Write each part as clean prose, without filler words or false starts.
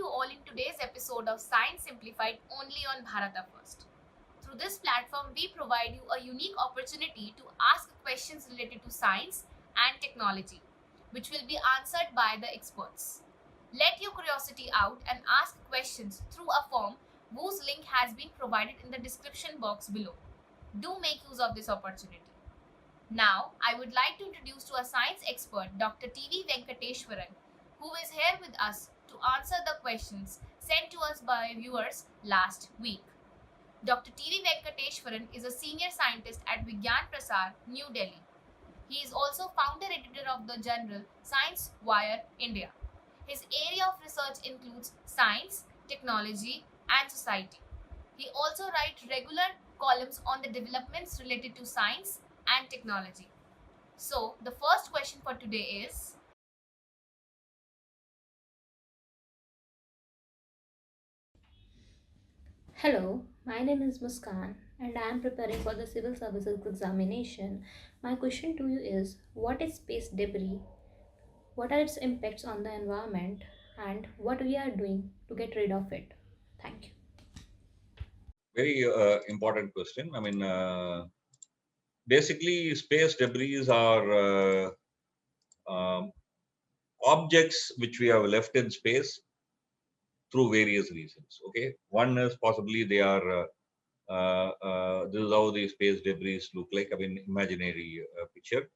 you all in today's episode of Science Simplified only on Bharata First. Through this platform, we provide you a unique opportunity to ask questions related to science and technology, which will be answered by the experts. Let your curiosity out and ask questions through a form whose link has been provided in the description box below. Do make use of this opportunity. Now, I would like to introduce to a science expert, Dr. T.V. Venkateshwaran, who is here with us to answer the questions sent to us by viewers last week. Dr. T.V. Venkateshwaran is a senior scientist at Vigyan Prasar, New Delhi. He is also founder editor of the journal Science Wire India. His area of research includes science, technology, and society. He also writes regular columns on the developments related to science and technology. So, the first question for today is: Hello, my name is Muskan and I am preparing for the civil services examination. My question to you is: what is space debris? What are its impacts on the environment and what we are doing to get rid of it? Thank you. Very important question. Basically, space debris are um, objects which we have left in space through various reasons. Okay, one is possibly they are. This is how the space debris look like. I mean, imaginary picture.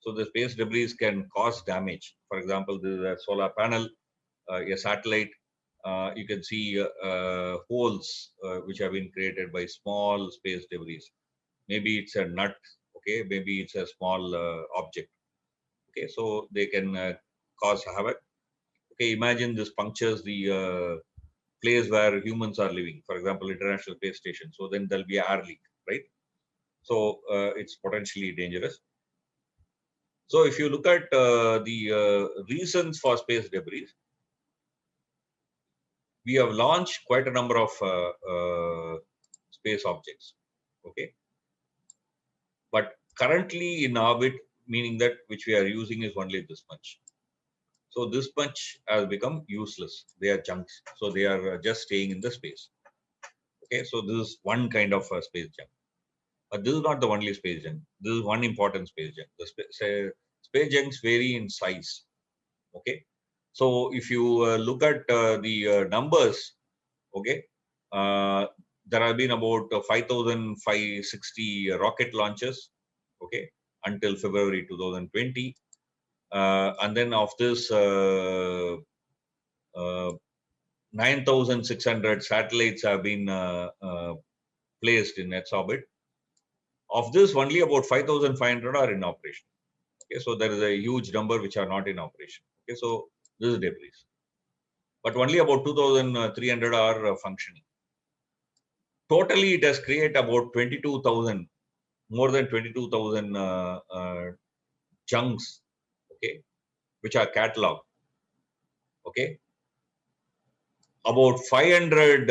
So the space debris can cause damage. For example, this is a solar panel, a satellite. You can see holes which have been created by small space debris. Maybe it's a nut, okay, maybe it's a small object, okay, so they can cause havoc. Okay, imagine this punctures the place where humans are living, for example International Space Station, so then there'll be an air leak, right? So it's potentially dangerous. So if you look at the reasons for space debris, we have launched quite a number of space objects, okay, but currently in orbit, meaning that which we are using is only this much. So this much has become useless. They are junks. So they are just staying in the space. Okay, so this is one kind of space junk. But this is not the only space junk. This is one important space junk. The space junks vary in size. Okay, so if you look at the numbers, okay, uh, there have been about 5,560 rocket launches, okay, until February 2020. And then of this, 9,600 satellites have been placed in its orbit. Of this, only about 5,500 are in operation. Okay, so there is a huge number which are not in operation. Okay, so this is debris, but only about 2,300 are functioning. Totally, it has created about 22,000, more than 22,000 chunks, okay, which are cataloged. Okay, about 500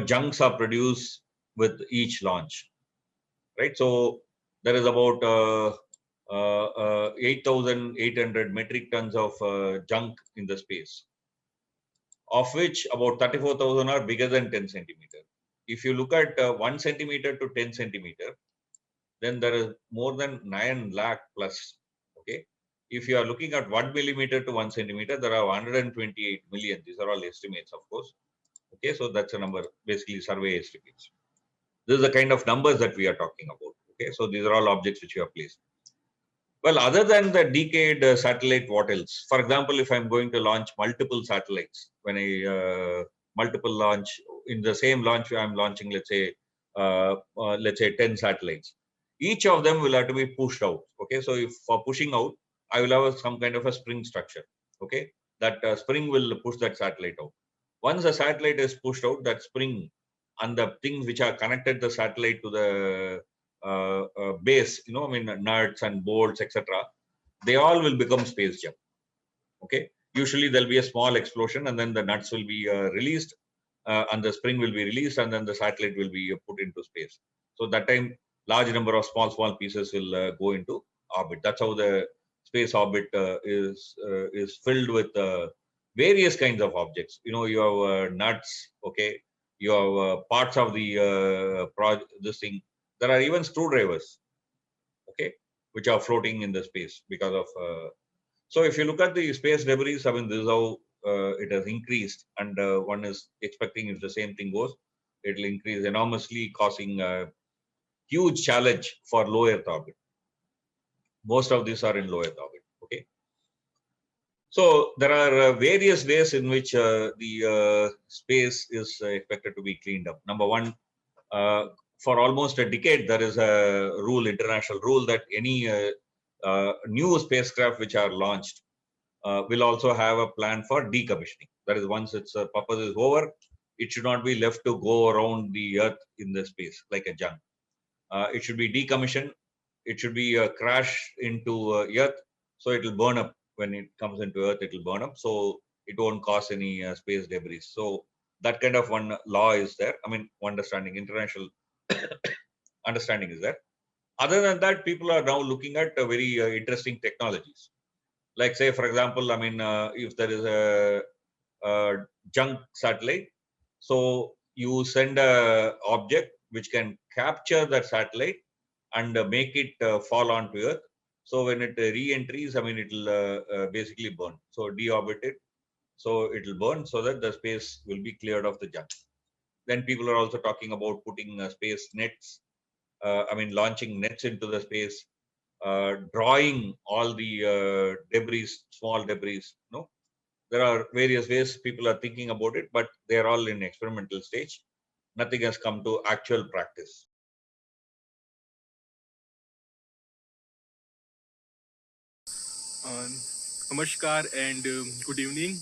junks are produced with each launch, right? So there is about 8,800 metric tons of junk in the space, of which about 34,000 are bigger than 10 centimeter. If you look at 1 centimeter to 10 centimeter, then there is more than 9 lakh plus. Okay, if you are looking at 1 millimeter to 1 centimeter, there are 128 million. These are all estimates, of course. Okay, so that's a number, basically survey estimates. This is the kind of numbers that we are talking about. Okay, so these are all objects which you have placed. Well, other than the decayed satellite, what else? For example, if I'm going to launch multiple satellites, when I multiple launch in the same launch, I'm launching, let's say 10 satellites. Each of them will have to be pushed out. Okay, so if for pushing out, I will have some kind of a spring structure. Okay, that spring will push that satellite out. Once the satellite is pushed out, that spring and the things which are connected the satellite to the base, I mean, nuts and bolts, etc., they all will become space junk. Okay. Usually there'll be a small explosion and then the nuts will be released and the spring will be released and then the satellite will be put into space. So that time, large number of small pieces will go into orbit. That's how the space orbit is filled with various kinds of objects. You know, you have nuts, okay, you have parts of the this thing. There are even screwdrivers, okay, which are floating in the space because of. So if you look at the space debris, I mean, this is how it has increased, and one is expecting if the same thing goes, it will increase enormously, causing a huge challenge for low Earth orbit. Most of these are in low Earth orbit, okay. So there are various ways in which the space is expected to be cleaned up. Number one, for almost a decade, there is a rule, international rule, that any new spacecraft which are launched will also have a plan for decommissioning. That is, once its purpose is over, it should not be left to go around the Earth in the space like a junk. It should be decommissioned. It should be crashed into Earth, so it will burn up. When it comes into Earth, it will burn up, so it won't cause any space debris. So that kind of one law is there. I mean, understanding, international understanding is there. Other than that, people are now looking at very interesting technologies. Like, say, for example, I mean, if there is a junk satellite, so you send a object which can capture that satellite and make it fall onto Earth. So when it re-entries, I mean, it will basically burn. So deorbit it, so it will burn, so that the space will be cleared of the junk. Then people are also talking about putting space nets. I mean, launching nets into the space, drawing all the debris, small debris. No, there are various ways people are thinking about it, but they are all in experimental stage. Nothing has come to actual practice. Namaskar and good evening.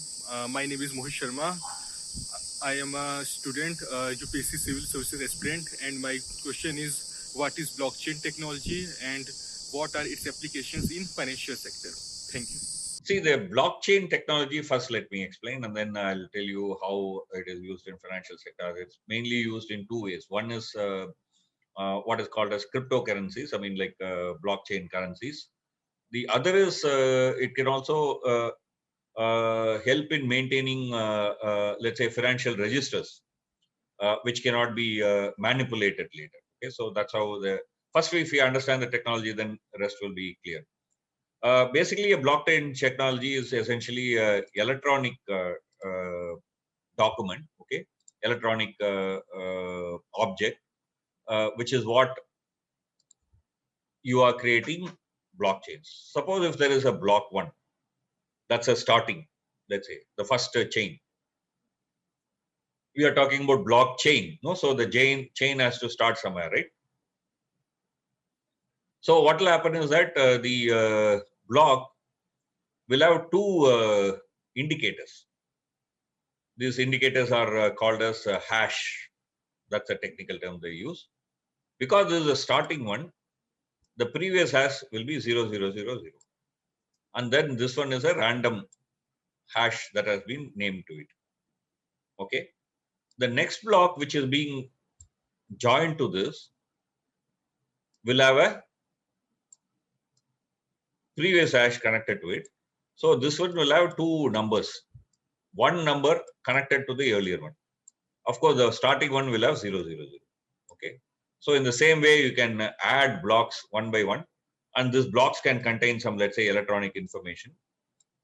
My name is Mohit Sharma. I am a student, UPSC Civil Services aspirant, and my question is, what is blockchain technology and what are its applications in financial sector? Thank you. See, the blockchain technology, first let me explain, and then I'll tell you how it is used in financial sector. It's mainly used in two ways. One is what is called as cryptocurrencies, I mean, like blockchain currencies. The other is it can also help in maintaining, let's say, financial registers, which cannot be manipulated later. Okay, so that's how the first, if you understand the technology, then the rest will be clear. Basically, a blockchain technology is essentially a electronic document, okay, electronic object, which is what you are creating blockchains. Suppose if there is a block one, that's a starting, let's say, the first chain. We are talking about blockchain, no? So the chain has to start somewhere, right? So what will happen is that the block will have two indicators. These indicators are called as hash. That's a technical term they use. Because this is a starting one, the previous hash will be 0000. And then this one is a random hash that has been named to it. Okay. The next block, which is being joined to this, will have a previous hash connected to it. So this one will have two numbers. One number connected to the earlier one. Of course, the starting one will have 000. Okay. So in the same way, you can add blocks one by one, and these blocks can contain some, let's say, electronic information,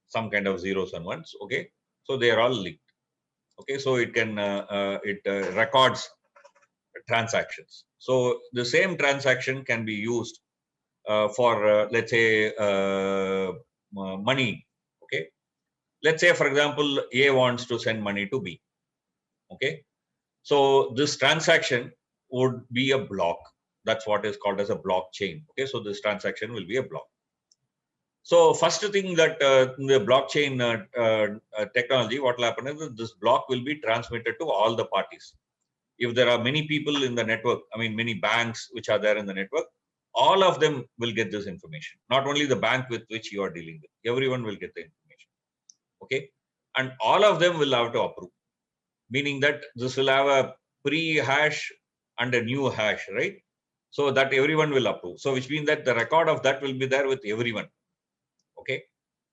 some kind of zeros and ones. Okay. So they are all linked. Okay. So it can records transactions. So the same transaction can be used for, let's say, money. Okay. Let's say, for example, A wants to send money to B. Okay. So this transaction would be a block. That's what is called as a blockchain. Okay. So this transaction will be a block. So first thing that the blockchain technology, what will happen is that this block will be transmitted to all the parties. If there are many people in the network, I mean, many banks which are there in the network, all of them will get this information. Not only the bank with which you are dealing with, everyone will get the information. Okay. And all of them will have to approve, meaning that this will have a pre-hash and a new hash, right? So that everyone will approve. So which means that the record of that will be there with everyone. Okay.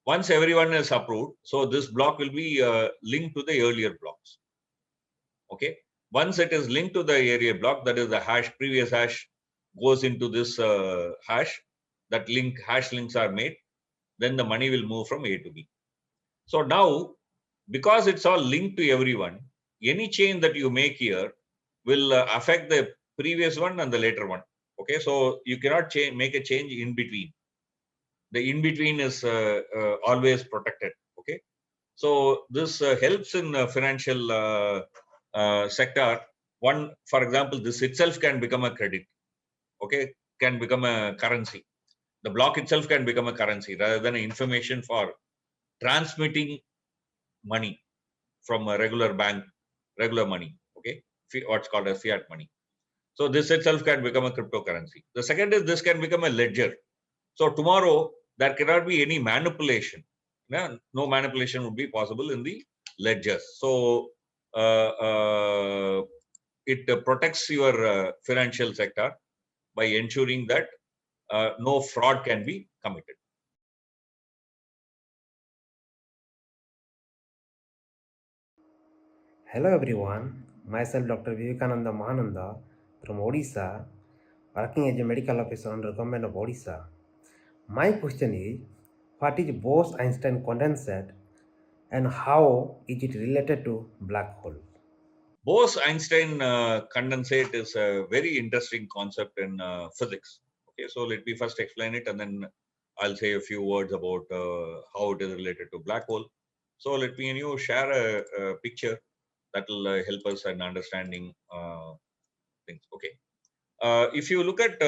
Once everyone is approved, so this block will be linked to the earlier blocks. Okay. Once it is linked to the area block, that is the hash, previous hash goes into this hash, that hash links are made, then the money will move from A to B. So now, because it's all linked to everyone, any change that you make here will affect the previous one and the later one. Okay, so you cannot make a change in between. The in between is always protected. Okay, so this helps in financial sector. One, for example, this itself can become a credit. Okay, can become a currency. The block itself can become a currency rather than information for transmitting money from a regular bank, regular money. Okay, what's called as fiat money. So this itself can become a cryptocurrency. The second is this can become a ledger. So tomorrow there cannot be any manipulation. No manipulation would be possible in the ledgers. So it protects your financial sector by ensuring that no fraud can be committed. Hello everyone, myself Dr. Vivekananda Mahananda from Odisha, working as a medical officer under Government of Odisha. My question is, what is Bose-Einstein condensate and how is it related to black hole? Bose-Einstein condensate is a very interesting concept in physics. Okay, so let me first explain it, and then I'll say a few words about how it is related to black hole. So let me share a picture that will help us in understanding things. Okay, if you look at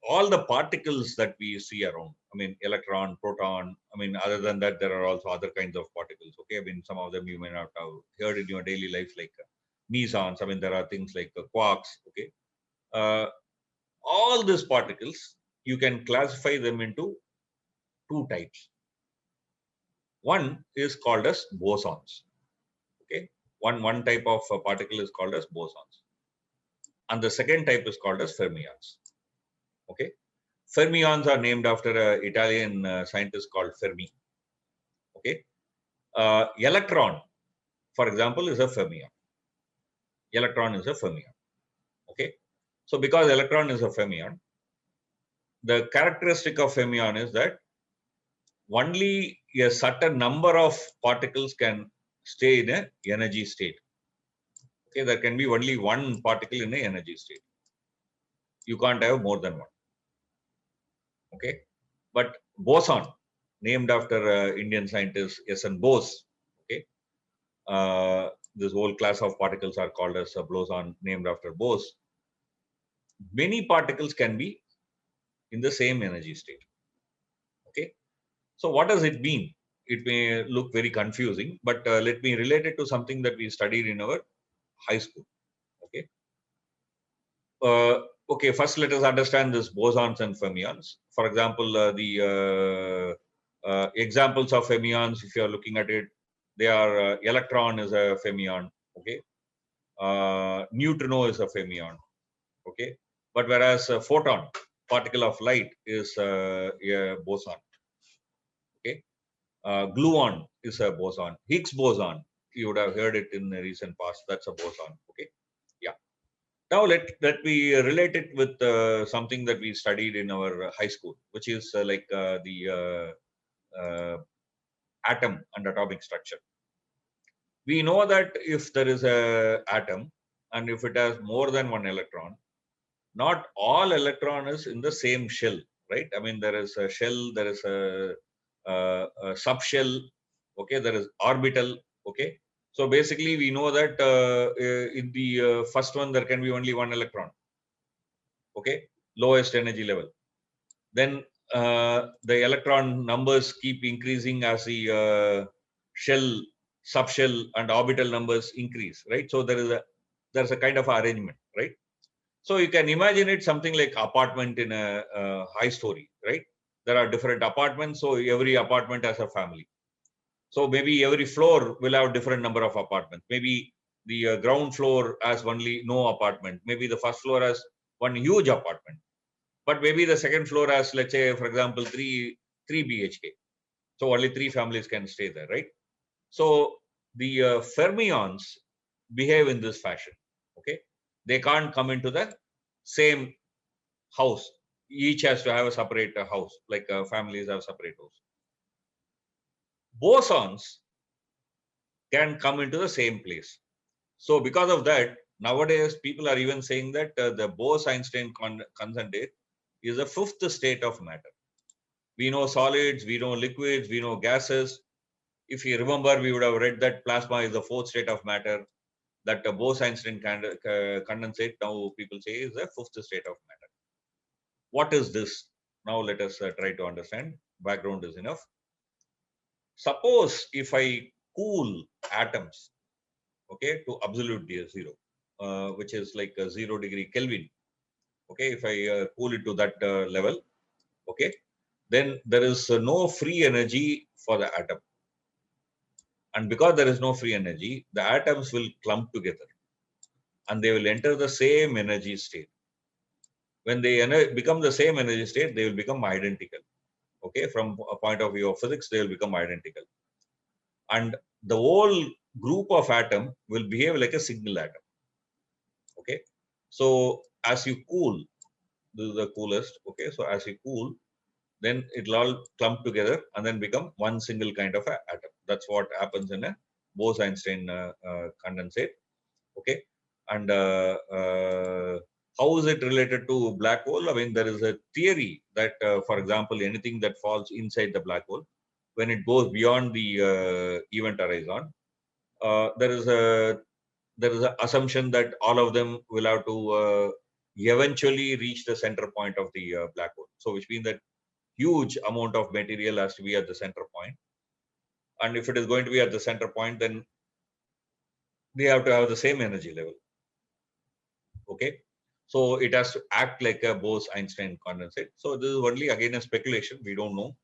all the particles that we see around, I mean, electron, proton, I mean, other than that, there are also other kinds of particles. Okay, I mean, some of them you may not have heard in your daily life, like mesons. I mean, there are things like quarks. Okay, uh, all these particles, you can classify them into two types. One is called as bosons. Okay, one type of particle is called as bosons, and the second type is called as fermions. Okay, fermions are named after an Italian scientist called Fermi. Okay, electron, for example, is a fermion. Electron is a fermion. Okay, so because electron is a fermion, the characteristic of fermion is that only a certain number of particles can stay in an energy state. Okay, there can be only one particle in an energy state. You can't have more than one. Okay, but boson, named after Indian scientist S.N. Bose. Okay, this whole class of particles are called as a boson, named after Bose. Many particles can be in the same energy state. Okay, so what does it mean? It may look very confusing, but let me relate it to something that we studied in our high school. Okay. Okay. First, let us understand this bosons and fermions. For example, the examples of fermions, if you are looking at it, they are electron is a fermion. Okay. Neutrino is a fermion. Okay. But whereas a photon, particle of light, is a boson. Okay. Gluon is a boson. Higgs boson, you would have heard it in the recent past. That's a boson. Okay. Yeah. Now let me relate it with something that we studied in our high school, which is like the atom and atomic structure. We know that if there is a atom and if it has more than one electron, not all electron is in the same shell, right? I mean, there is a shell, there is a subshell, okay, there is orbital, okay. So basically, we know that in the first one there can be only one electron, okay, lowest energy level. Then the electron numbers keep increasing as the shell, subshell, and orbital numbers increase, right? So there's a kind of arrangement, right? So you can imagine it something like apartment in a high story, right? There are different apartments, so every apartment has a family. So maybe every floor will have different number of apartments. Maybe the ground floor has only no apartment. Maybe the first floor has one huge apartment, but maybe the second floor has, let's say, for example, three BHK. So only 3 families can stay there, right? So the fermions behave in this fashion. Okay, they can't come into the same house. Each has to have a separate house, like families have separate house. Bosons can come into the same place. So because of that, nowadays people are even saying that the Bose-Einstein condensate is a fifth state of matter. We know solids, we know liquids, we know gases. If you remember, we would have read that plasma is the fourth state of matter. That Bose-Einstein condensate, now people say, is the fifth state of matter. What is this? Now let us try to understand. Background is enough. Suppose if I cool atoms, okay, to absolute zero, which is like 0 degree Kelvin. Okay, if I cool it to that level, okay, then there is no free energy for the atom. And because there is no free energy, the atoms will clump together and they will enter the same energy state. When they become the same energy state, they will become identical. Okay, from a point of view of physics, they will become identical. And the whole group of atom will behave like a single atom. Okay, so as you cool, this is the coolest. Okay, so as you cool, then it'll all clump together and then become one single kind of atom. That's what happens in a Bose-Einstein condensate. Okay, and how is it related to black hole? I mean, there is a theory that, for example, anything that falls inside the black hole, when it goes beyond the event horizon, there is a assumption that all of them will have to eventually reach the center point of the black hole. So, which means that huge amount of material has to be at the center point. And if it is going to be at the center point, then they have to have the same energy level. Okay, so it has to act like a Bose-Einstein condensate. So this is only again a speculation. We don't know.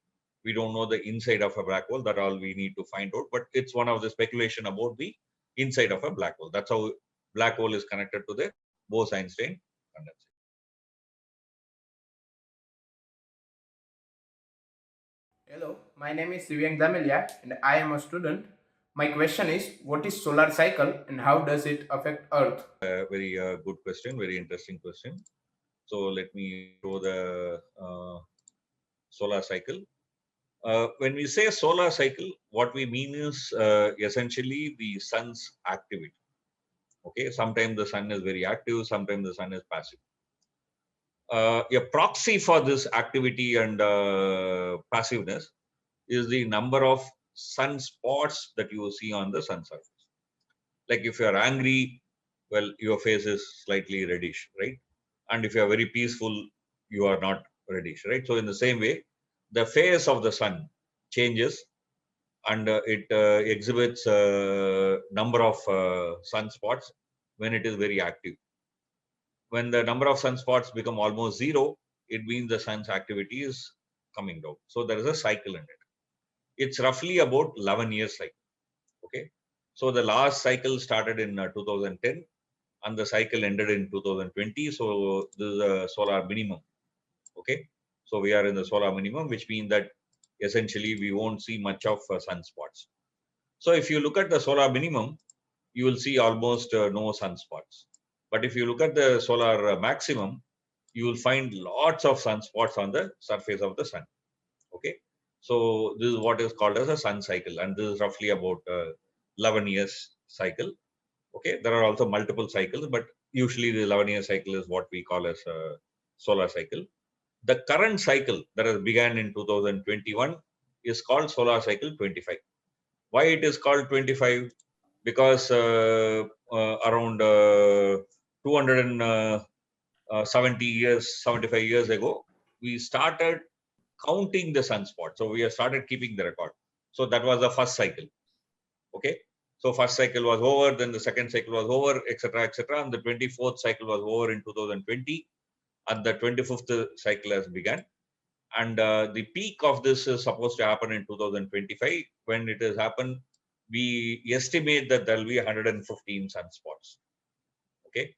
We don't know the inside of a black hole. That all we need to find out. But it's one of the speculation about the inside of a black hole. That's how black hole is connected to the Bose-Einstein condensate. Hello, my name is Sivyang Damelia and I am a student. My question is, what is solar cycle and how does it affect Earth? Very good question, very interesting question. So let me show the solar cycle. When we say solar cycle, what we mean is essentially the sun's activity. Okay, sometimes the sun is very active, sometimes the sun is passive. A proxy for this activity and passiveness is the number of sunspots that you see on the sun surface. Like if you are angry, well, your face is slightly reddish, right? And if you are very peaceful, you are not reddish, right? So in the same way, the phase of the sun changes and it exhibits a number of sunspots when it is very active. When the number of sunspots become almost zero, it means the sun's activity is coming down. So there is a cycle in it. It's roughly about 11 years cycle. Okay, so the last cycle started in 2010 and the cycle ended in 2020. So this is a solar minimum. Okay, so we are in the solar minimum, which means that essentially we won't see much of sunspots. So if you look at the solar minimum, you will see almost no sunspots. But if you look at the solar maximum, you will find lots of sunspots on the surface of the sun. Okay, so this is what is called as a sun cycle, and this is roughly about 11 years cycle. Okay, there are also multiple cycles, but usually the 11-year cycle is what we call as a solar cycle. The current cycle that has began in 2021 is called solar cycle 25. Why it is called 25? Because around 270 years, 75 years ago, we started counting the sunspots. So we have started keeping the record. So that was the first cycle. Okay. So first cycle was over, then the second cycle was over, etc., etc. And the 24th cycle was over in 2020, and the 25th cycle has begun. And the peak of this is supposed to happen in 2025. When it has happened, we estimate that there will be 115 sunspots. Okay,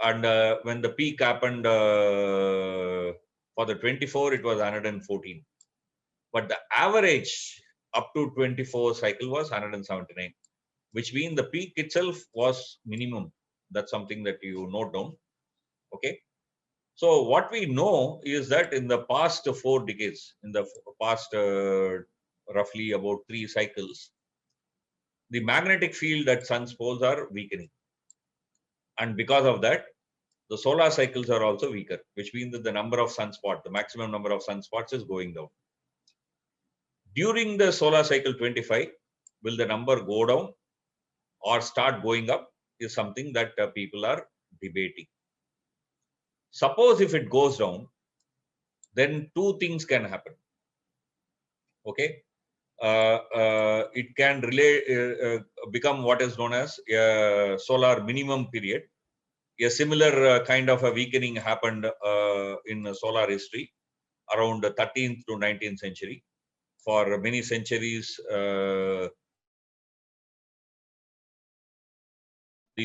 and when the peak happened for the 24, it was 114. but the average up to 24 cycle was 179, which means the peak itself was minimum. That's something that you note down. Okay. So what we know is that in the past 4 decades, in the past roughly about 3 cycles, the magnetic field at sun's poles are weakening. And because of that, the solar cycles are also weaker, which means that the number of sunspots, the maximum number of sunspots is going down. During the solar cycle 25, will the number go down or start going up is something that people are debating. Suppose if it goes down, then 2 things can happen. Okay. It can become what is known as a solar minimum period. A similar kind of a weakening happened in solar history around the 13th to 19th century. For many centuries, the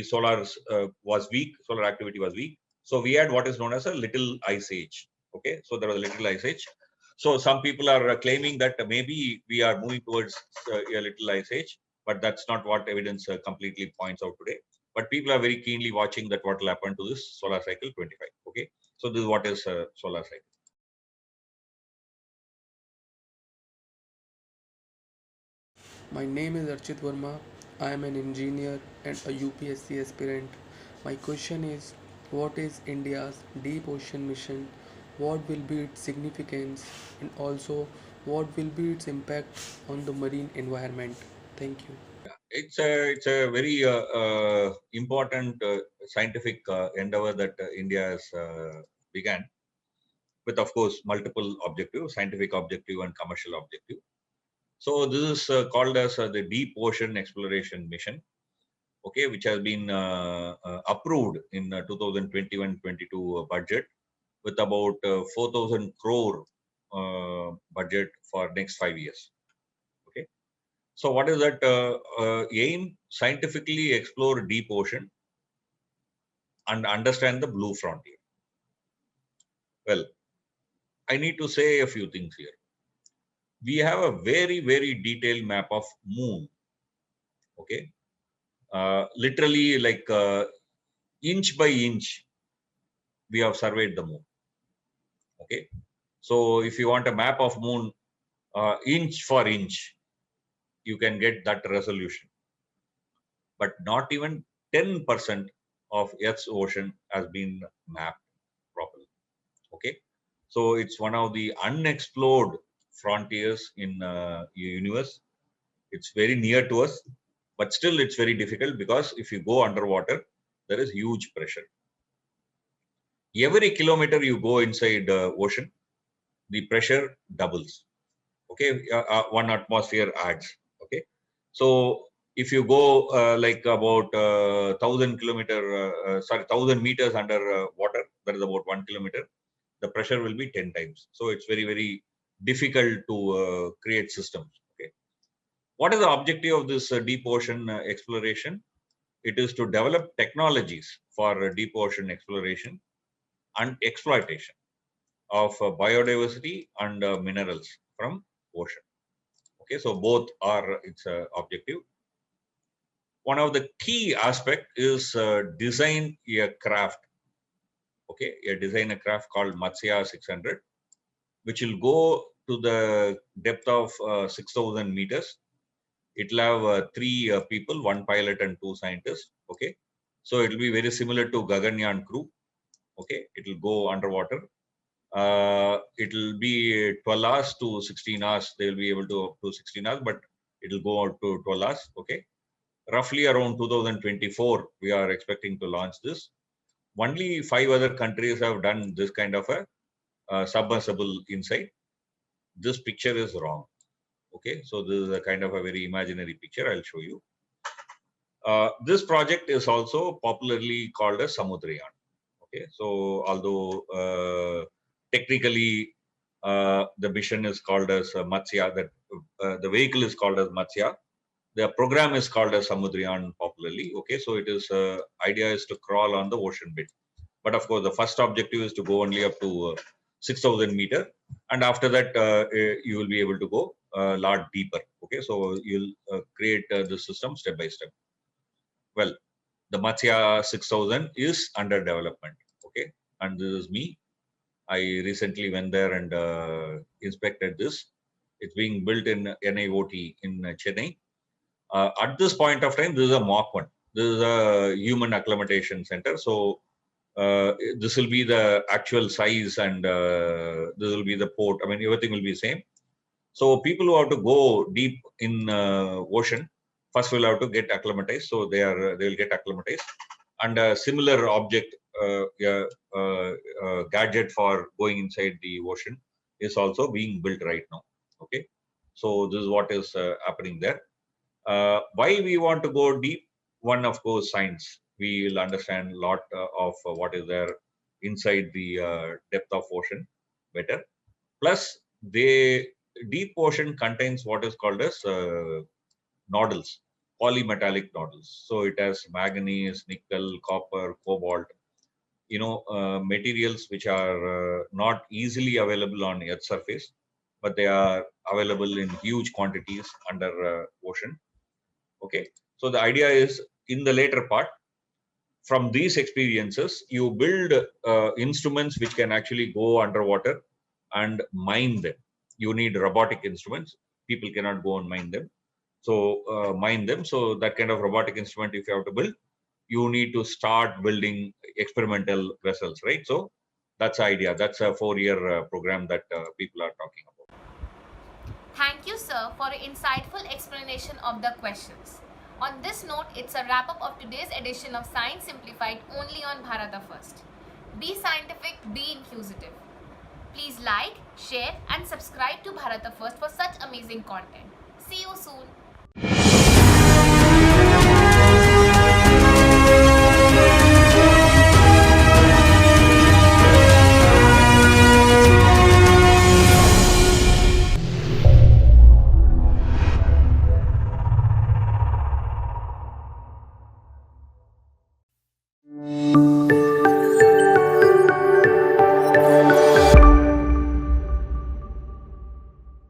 solar was weak, solar activity was weak. So we had what is known as a little ice age. Okay, so there was a little ice age. So some people are claiming that maybe we are moving towards a little ice age, but that's not what evidence completely points out today. But people are very keenly watching that what will happen to this solar cycle 25. Okay, so this is what is solar cycle. My name is Archit Verma. I am an engineer and a UPSC aspirant. My question is, what is India's deep ocean mission? What will be its significance? And also, what will be its impact on the marine environment? Thank you. It's a very important scientific endeavor that India has began with, of course, multiple objectives, scientific objective and commercial objective. So this is called as the Deep Ocean Exploration Mission, okay, which has been approved in 2021-22 budget with about 4,000 crore budget for next 5 years. Okay, so what is that aim? Scientifically explore deep ocean and understand the blue frontier. Well, I need to say a few things here. We have a very, very detailed map of moon. Okay, literally like inch by inch, we have surveyed the moon. Okay, so if you want a map of moon inch for inch, you can get that resolution. But not even 10% of Earth's ocean has been mapped properly. Okay, so it's one of the unexplored frontiers in universe. It's very near to us, but still it's very difficult because if you go underwater, there is huge pressure. Every kilometer you go inside the ocean, the pressure doubles. Okay, 1 atmosphere adds. Okay, so if you go like about 1,000 meters under water, that is about 1 kilometer, the pressure will be 10 times. So it's very, very difficult to create systems. Okay, what is the objective of this deep ocean exploration? It is to develop technologies for deep ocean exploration and exploitation of biodiversity and minerals from ocean. Okay, so both are its objective. One of the key aspect is design a craft. Okay, design a craft called Matsya 600, which will go to the depth of 6,000 meters. It will have 3 people, 1 pilot and 2 scientists. Okay, so it will be very similar to Gaganyaan crew. Okay, it will go underwater. It will be 12 hours to 16 hours. They will be able to up to 16 hours, but it will go out to 12 hours. Okay, roughly around 2024, we are expecting to launch this. Only 5 other countries have done this kind of a submersible inside. This picture is wrong. Okay, so this is a kind of a very imaginary picture. I'll show you. This project is also popularly called as Samudrayan. Okay, so although technically the mission is called as Matsya, that the vehicle is called as Matsya, the program is called as Samudrayan popularly. Okay, so it is idea is to crawl on the ocean bed, but of course the first objective is to go only up to 6,000 meter, and after that you will be able to go a lot deeper. Okay, so you'll create the system step by step. Well, the Matsya 6000 is under development. Okay, and this is me. I recently went there and inspected this. It's being built in NIOT in Chennai. At this point of time, this is a mock one. This is a human acclimatization center. So this will be the actual size, and this will be the port. I mean, everything will be same. So people who have to go deep in ocean first will have to get acclimatized. So they will get acclimatized, and a similar object gadget for going inside the ocean is also being built right now. Okay, so this is what is happening there. Why we want to go deep? One, of course, science. We will understand a lot of what is there inside the depth of ocean better. Plus, deep ocean contains what is called as nodules, polymetallic nodules. So it has manganese, nickel, copper, cobalt, materials which are not easily available on Earth surface, but they are available in huge quantities under ocean. Okay, so the idea is, in the later part, from these experiences, you build instruments which can actually go underwater and mine them. You need robotic instruments. People cannot go and mine them. So mine them. So that kind of robotic instrument, if you have to build, you need to start building experimental vessels, right? So that's the idea. That's a 4-year program that people are talking about. Thank you, sir, for an insightful explanation of the questions. On this note, it's a wrap up of today's edition of Science Simplified only on Bharata First. Be scientific, be inquisitive. Please like, share, and subscribe to Bharata First for such amazing content. See you soon.